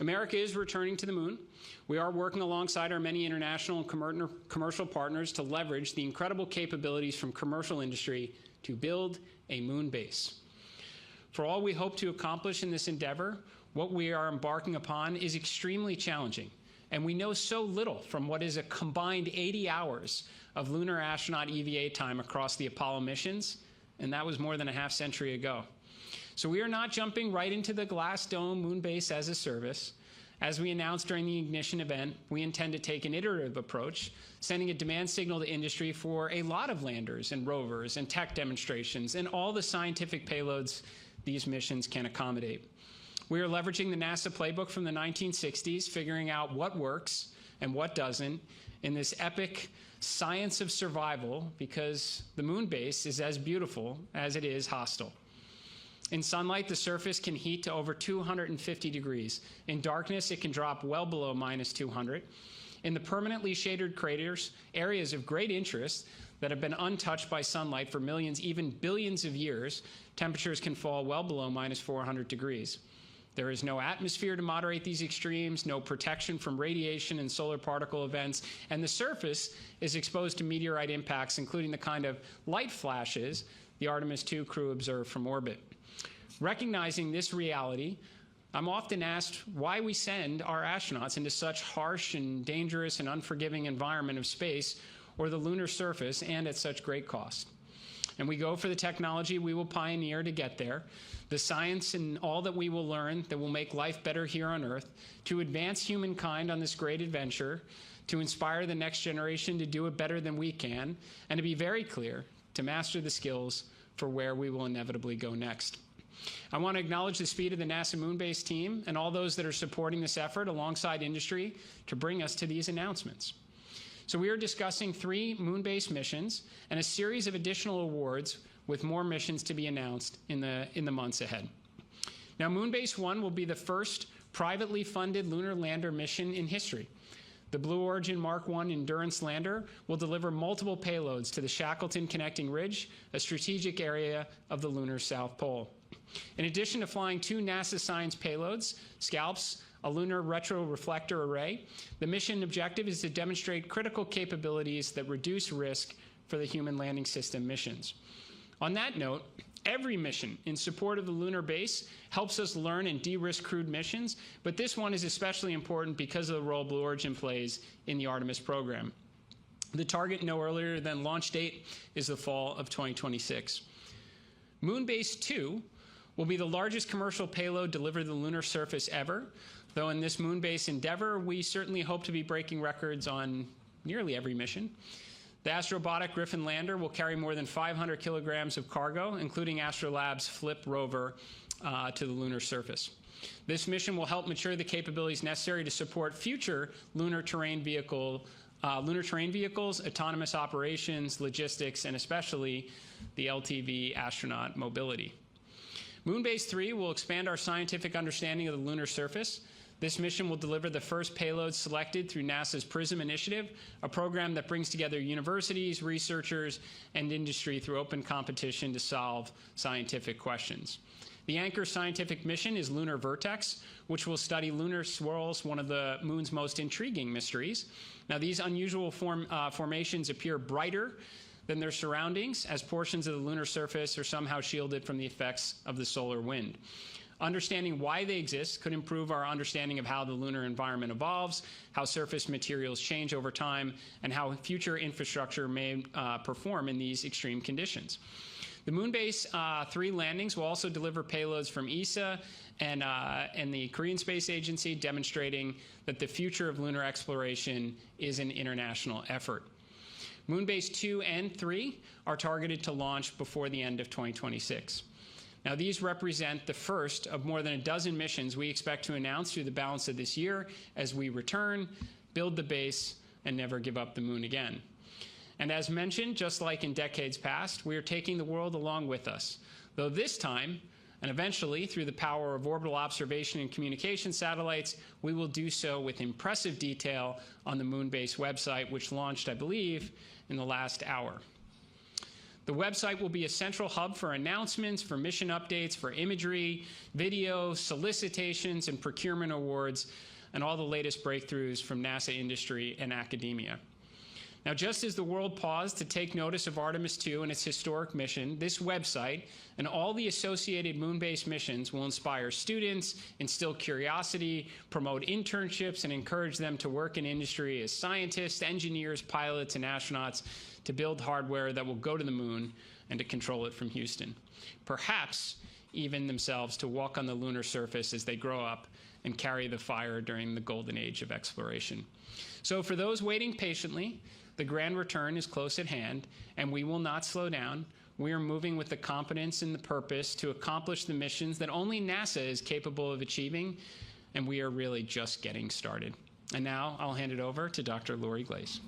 America is returning to the moon. We are working alongside our many international and commercial partners to leverage the incredible capabilities from commercial industry to build a moon base. For all we hope to accomplish in this endeavor, what we are embarking upon is extremely challenging, and we know so little from what is a combined 80 hours of lunar astronaut EVA time across the Apollo missions, and that was more than a half-century ago. So we are not jumping right into the glass dome moon base as a service. As we announced during the ignition event, we intend to take an iterative approach, sending a demand signal to industry for a lot of landers and rovers and tech demonstrations and all the scientific payloads these missions can accommodate. We are leveraging the NASA playbook from the 1960s, figuring out what works and what doesn't in this epic science of survival, because the moon base is as beautiful as it is hostile. In sunlight, the surface can heat to over 250 degrees. In darkness, it can drop well below minus 200. In the permanently shaded craters, areas of great interest that have been untouched by sunlight for millions, even billions of years, temperatures can fall well below minus 400 degrees. There is no atmosphere to moderate these extremes, no protection from radiation and solar particle events, and the surface is exposed to meteorite impacts, including the kind of light flashes the Artemis II crew observed from orbit. Recognizing this reality, I'm often asked why we send our astronauts into such harsh and dangerous and unforgiving environment of space or the lunar surface, and at such great cost. And we go for the technology we will pioneer to get there, the science and all that we will learn that will make life better here on Earth, to advance humankind on this great adventure, to inspire the next generation to do it better than we can, and to be very clear, to master the skills for where we will inevitably go next. I want to acknowledge the speed of the NASA Moonbase team and all those that are supporting this effort alongside industry to bring us to these announcements. So we are discussing 3 Moonbase missions and a series of additional awards with more missions to be announced in the months ahead. Now, Moonbase 1 will be the first privately funded lunar lander mission in history. The Blue Origin Mark I Endurance lander will deliver multiple payloads to the Shackleton Connecting Ridge, a strategic area of the lunar South Pole. In addition to flying 2 NASA science payloads, SCALPs, a lunar retroreflector array, the mission objective is to demonstrate critical capabilities that reduce risk for the human landing system missions. On that note, every mission in support of the lunar base helps us learn and de-risk crewed missions, but this one is especially important because of the role Blue Origin plays in the Artemis program. The target no earlier than launch date is the fall of 2026. Moonbase 2 will be the largest commercial payload delivered to the lunar surface ever, though in this Moonbase endeavor, we certainly hope to be breaking records on nearly every mission. The Astrobotic Griffin lander will carry more than 500 kilograms of cargo, including Astrolab's FLIP rover, to the lunar surface. This mission will help mature the capabilities necessary to support future lunar terrain vehicles, autonomous operations, logistics, and especially the LTV astronaut mobility. Moonbase 3 will expand our scientific understanding of the lunar surface. This mission will deliver the first payload selected through NASA's PRISM initiative, a program that brings together universities, researchers, and industry through open competition to solve scientific questions. The anchor scientific mission is Lunar Vertex, which will study lunar swirls, one of the moon's most intriguing mysteries. Now, these unusual formations appear brighter than their surroundings, as portions of the lunar surface are somehow shielded from the effects of the solar wind. Understanding why they exist could improve our understanding of how the lunar environment evolves, how surface materials change over time, and how future infrastructure may perform in these extreme conditions. The Moonbase 3 landings will also deliver payloads from ESA and the Korean Space Agency, demonstrating that the future of lunar exploration is an international effort. Moonbase 2 and 3 are targeted to launch before the end of 2026. Now, these represent the first of more than a dozen missions we expect to announce through the balance of this year as we return, build the base, and never give up the moon again. And as mentioned, just like in decades past, we are taking the world along with us, though this time, and eventually through the power of orbital observation and communication satellites, we will do so with impressive detail on the Moonbase website, which launched, I believe, in the last hour. The website will be a central hub for announcements, for mission updates, for imagery, video, solicitations, and procurement awards, and all the latest breakthroughs from NASA industry and academia. Now, just as the world paused to take notice of Artemis II and its historic mission, this website and all the associated moon-based missions will inspire students, instill curiosity, promote internships, and encourage them to work in industry as scientists, engineers, pilots, and astronauts to build hardware that will go to the moon and to control it from Houston. Perhaps even themselves to walk on the lunar surface as they grow up and carry the fire during the golden age of exploration. So for those waiting patiently, the grand return is close at hand, and we will not slow down. We are moving with the competence and the purpose to accomplish the missions that only NASA is capable of achieving, and we are really just getting started. And now I'll hand it over to Dr. Lori Glaze.